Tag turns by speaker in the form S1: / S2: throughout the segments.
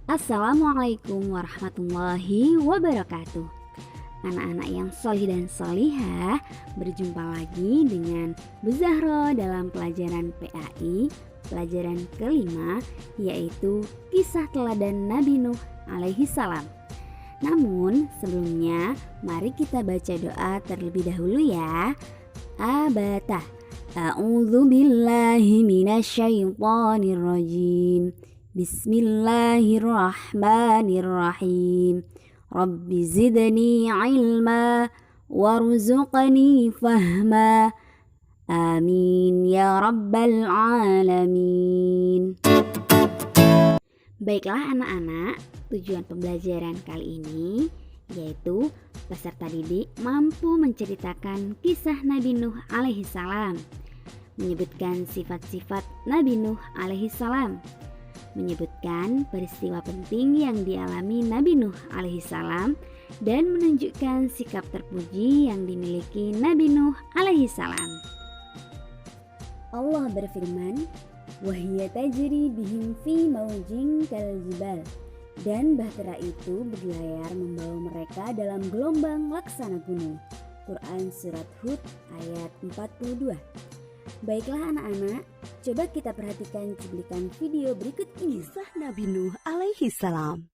S1: Assalamualaikum warahmatullahi wabarakatuh. Anak-anak yang solih dan solihah, berjumpa lagi dengan Bu Zahro dalam pelajaran PAI, pelajaran kelima, yaitu kisah teladan Nabi Nuh alaihi salam. Namun sebelumnya, mari kita baca doa terlebih dahulu ya. Abatah, a'udzu billahi minasyaitonir rajim. Bismillahirrahmanirrahim. Rabbi zidni ilma warzuqni fahma. Amin ya rabbal alamin. Baiklah anak-anak, tujuan pembelajaran kali ini yaitu peserta didik mampu menceritakan kisah Nabi Nuh alaihi salam, menyebutkan sifat-sifat Nabi Nuh alaihi salam, menyebutkan peristiwa penting yang dialami Nabi Nuh alaihi salam, dan menunjukkan sikap terpuji yang dimiliki Nabi Nuh alaihi salam. Allah berfirman, "Wahya tajri bihim fi maujin kaljibal." Dan bahtera itu berlayar membawa mereka dalam gelombang laksana gunung. Quran Surat Hud ayat 42. Baiklah anak-anak, coba kita perhatikan cuplikan video berikut ini.
S2: Kisah Nabi Nuh alaihi salam.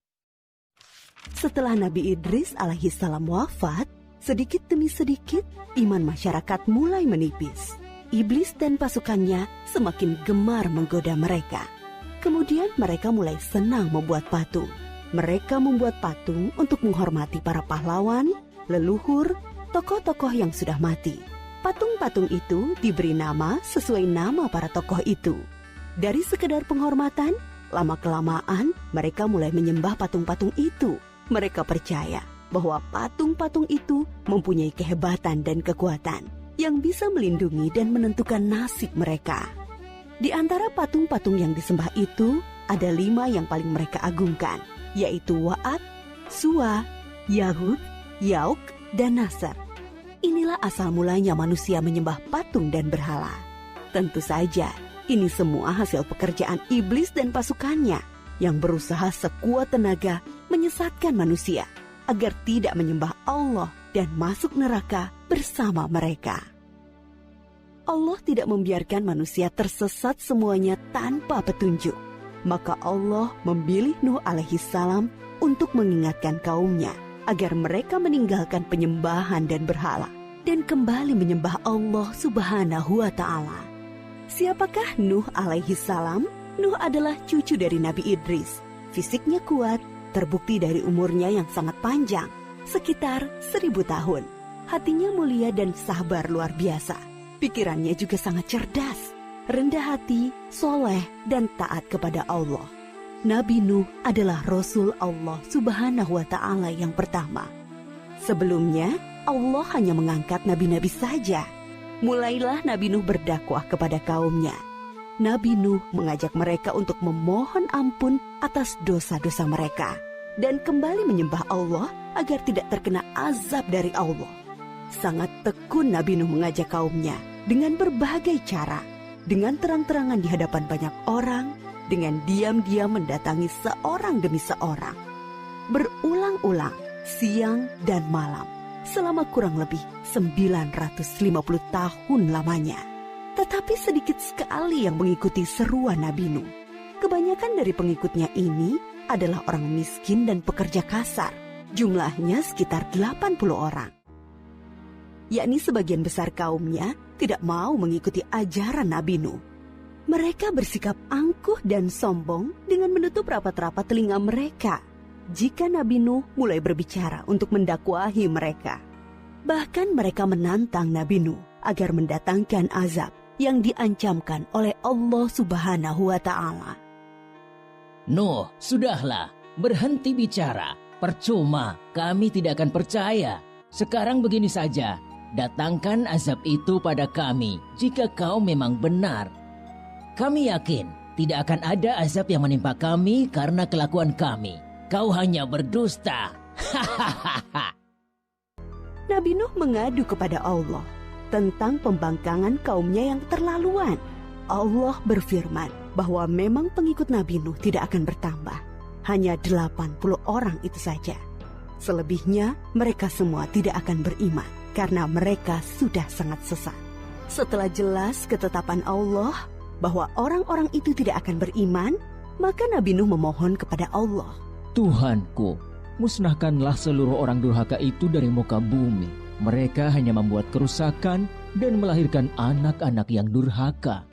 S2: Setelah Nabi Idris alaihi salam wafat, sedikit demi sedikit iman masyarakat mulai menipis. Iblis dan pasukannya semakin gemar menggoda mereka. Kemudian mereka mulai senang membuat patung. Mereka membuat patung untuk menghormati para pahlawan, leluhur, tokoh-tokoh yang sudah mati. Patung-patung itu diberi nama sesuai nama para tokoh itu. Dari sekedar penghormatan, lama-kelamaan mereka mulai menyembah patung-patung itu. Mereka percaya bahwa patung-patung itu mempunyai kehebatan dan kekuatan yang bisa melindungi dan menentukan nasib mereka. Di antara patung-patung yang disembah itu, ada 5 yang paling mereka agungkan, yaitu Wa'ad, Suwa, Yahud, Yauk, dan Nasr. Inilah asal mulanya manusia menyembah patung dan berhala. Tentu saja, ini semua hasil pekerjaan iblis dan pasukannya yang berusaha sekuat tenaga menyesatkan manusia agar tidak menyembah Allah dan masuk neraka bersama mereka. Allah tidak membiarkan manusia tersesat semuanya tanpa petunjuk. Maka Allah memilih Nuh alaihi salam untuk mengingatkan kaumnya agar mereka meninggalkan penyembahan dan berhala dan kembali menyembah Allah subhanahu wa ta'ala. Siapakah Nuh alaihi salam? Nuh adalah cucu dari Nabi Idris. Fisiknya kuat, terbukti dari umurnya yang sangat panjang, sekitar 1000 tahun. Hatinya mulia dan sabar luar biasa. Pikirannya juga sangat cerdas, rendah hati, soleh, dan taat kepada Allah. Nabi Nuh adalah Rasul Allah subhanahu wa ta'ala yang pertama. Sebelumnya, Allah hanya mengangkat nabi-nabi saja. Mulailah Nabi Nuh berdakwah kepada kaumnya. Nabi Nuh mengajak mereka untuk memohon ampun atas dosa-dosa mereka dan kembali menyembah Allah agar tidak terkena azab dari Allah. Sangat tekun Nabi Nuh mengajak kaumnya dengan berbagai cara, dengan terang-terangan di hadapan banyak orang, dengan diam-diam mendatangi seorang demi seorang, berulang-ulang, siang dan malam, selama kurang lebih 950 tahun lamanya. Tetapi sedikit sekali yang mengikuti seruan Nabi Nuh. Kebanyakan dari pengikutnya ini adalah orang miskin dan pekerja kasar. Jumlahnya sekitar 80 orang. Yakni sebagian besar kaumnya tidak mau mengikuti ajaran Nabi Nuh. Mereka bersikap angkuh dan sombong dengan menutup rapat-rapat telinga mereka jika Nabi Nuh mulai berbicara untuk mendakwahi mereka. Bahkan mereka menantang Nabi Nuh agar mendatangkan azab yang diancamkan oleh Allah subhanahu wa ta'ala.
S3: Nuh, sudahlah, berhenti bicara. Percuma, kami tidak akan percaya. Sekarang begini saja, datangkan azab itu pada kami jika kau memang benar. Kami yakin tidak akan ada azab yang menimpa kami karena kelakuan kami. Kau hanya berdusta.
S2: Nabi Nuh mengadu kepada Allah tentang pembangkangan kaumnya yang terlaluan. Allah berfirman bahwa memang pengikut Nabi Nuh tidak akan bertambah. hanya 80 orang itu saja. Selebihnya mereka semua tidak akan beriman karena mereka sudah sangat sesat. Setelah jelas ketetapan Allah bahwa orang-orang itu tidak akan beriman, maka Nabi Nuh memohon kepada Allah.
S3: Tuhanku, musnahkanlah seluruh orang durhaka itu dari muka bumi. Mereka hanya membuat kerusakan dan melahirkan anak-anak yang durhaka.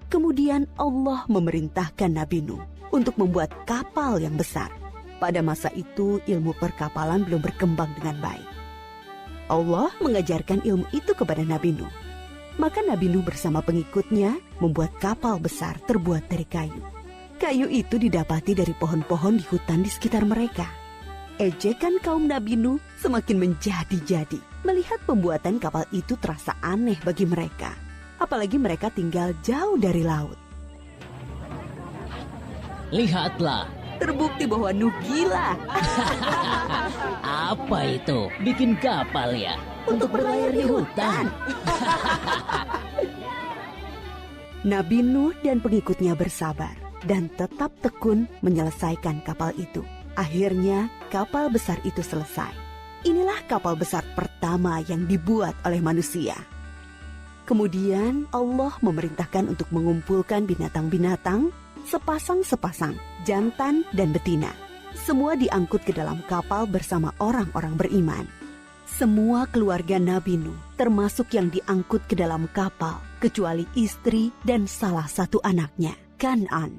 S2: Kemudian Allah memerintahkan Nabi Nuh untuk membuat kapal yang besar. Pada masa itu ilmu perkapalan belum berkembang dengan baik. Allah mengajarkan ilmu itu kepada Nabi Nuh. Maka Nabi Nuh bersama pengikutnya membuat kapal besar terbuat dari kayu. Kayu itu didapati dari pohon-pohon di hutan di sekitar mereka. Ejekan kaum Nabi Nuh semakin menjadi-jadi. Melihat pembuatan kapal itu terasa aneh bagi mereka. Apalagi mereka tinggal jauh dari laut.
S3: Lihatlah,
S2: Terbukti bahwa Nuh gila.
S3: apa itu? Bikin kapal ya?
S2: Untuk berlayar di hutan. Nabi Nuh dan pengikutnya bersabar dan tetap tekun menyelesaikan kapal itu. Akhirnya kapal besar itu selesai. Inilah kapal besar pertama yang dibuat oleh manusia. Kemudian Allah memerintahkan untuk mengumpulkan binatang-binatang sepasang-sepasang, jantan dan betina. Semua diangkut ke dalam kapal bersama orang-orang beriman. Semua keluarga Nabi Nuh, termasuk yang diangkut ke dalam kapal, kecuali istri dan salah satu anaknya, Kan'an.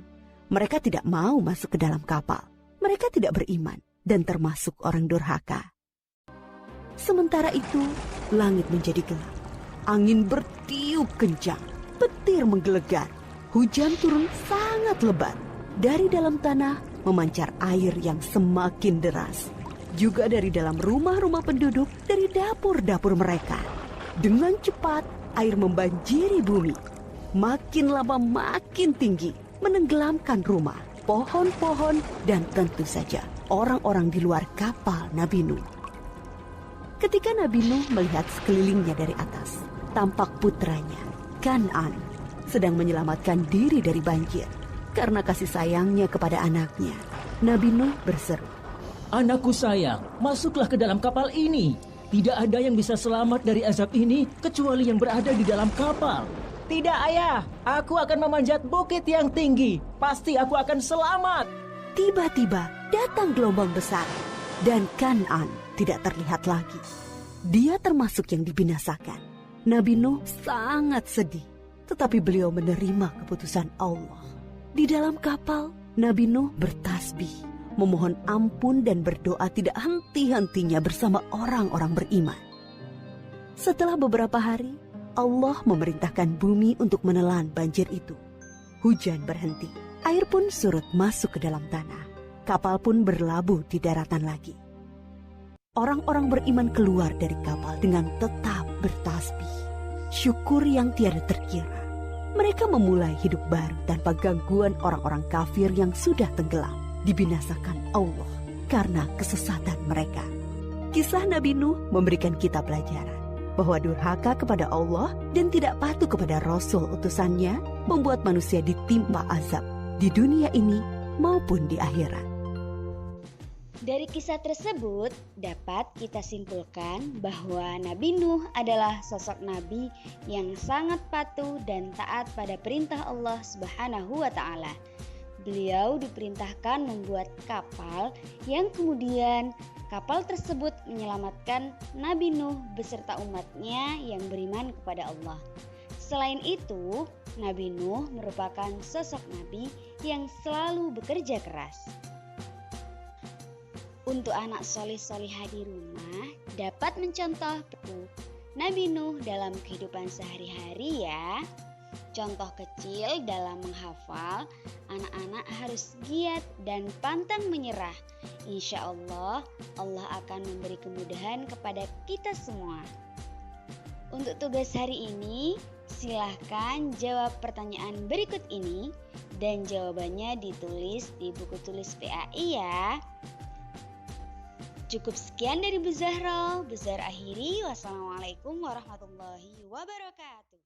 S2: Mereka tidak mau masuk ke dalam kapal. Mereka tidak beriman dan termasuk orang durhaka. Sementara itu, langit menjadi gelap. Angin bertiup kencang, petir menggelegar. Hujan turun sangat lebat. Dari dalam tanah memancar air yang semakin deras. Juga dari dalam rumah-rumah penduduk, dari dapur-dapur mereka. Dengan cepat, air membanjiri bumi. Makin lama makin tinggi, menenggelamkan rumah, pohon-pohon, dan tentu saja orang-orang di luar kapal Nabi Nuh. Ketika Nabi Nuh melihat sekelilingnya dari atas, tampak putranya, Kan'an, sedang menyelamatkan diri dari banjir. Karena kasih sayangnya kepada anaknya, Nabi Nuh berseru,
S3: Anakku sayang, masuklah ke dalam kapal ini. Tidak ada yang bisa selamat dari azab ini kecuali yang berada di dalam kapal. Tidak ayah, aku akan memanjat bukit yang tinggi. Pasti aku akan selamat.
S2: Tiba-tiba datang gelombang besar dan Kan'an tidak terlihat lagi. Dia termasuk yang dibinasakan. Nabi Nuh sangat sedih, tetapi beliau menerima keputusan Allah. Di dalam kapal, Nabi Nuh bertasbih, memohon ampun dan berdoa tidak henti-hentinya bersama orang-orang beriman. Setelah beberapa hari, Allah memerintahkan bumi untuk menelan banjir itu. Hujan berhenti, air pun surut masuk ke dalam tanah. Kapal pun berlabuh di daratan lagi. Orang-orang beriman keluar dari kapal dengan tetap bertasbih. Syukur yang tiada terkira. Mereka memulai hidup baru tanpa gangguan orang-orang kafir yang sudah tenggelam. Dibinasakan Allah karena kesesatan mereka. Kisah Nabi Nuh memberikan kita pelajaran bahwa durhaka kepada Allah dan tidak patuh kepada Rasul utusannya membuat manusia ditimpa azab di dunia ini maupun di akhirat.
S1: Dari kisah tersebut dapat kita simpulkan bahwa Nabi Nuh adalah sosok nabi yang sangat patuh dan taat pada perintah Allah Subhanahu wa taala. Beliau diperintahkan membuat kapal yang kemudian kapal tersebut menyelamatkan Nabi Nuh beserta umatnya yang beriman kepada Allah. Selain itu, Nabi Nuh merupakan sosok nabi yang selalu bekerja keras. Untuk anak solih-solihah di rumah dapat mencontoh Nabi Nuh dalam kehidupan sehari-hari ya. Contoh kecil dalam menghafal, anak-anak harus giat dan pantang menyerah. Insya Allah, Allah akan memberi kemudahan kepada kita semua. Untuk tugas hari ini, silahkan jawab pertanyaan berikut ini dan jawabannya ditulis di buku tulis PAI ya. Cukup sekian dari Bu Zahra. Bu Zahra akhiri. Wassalamualaikum warahmatullahi wabarakatuh.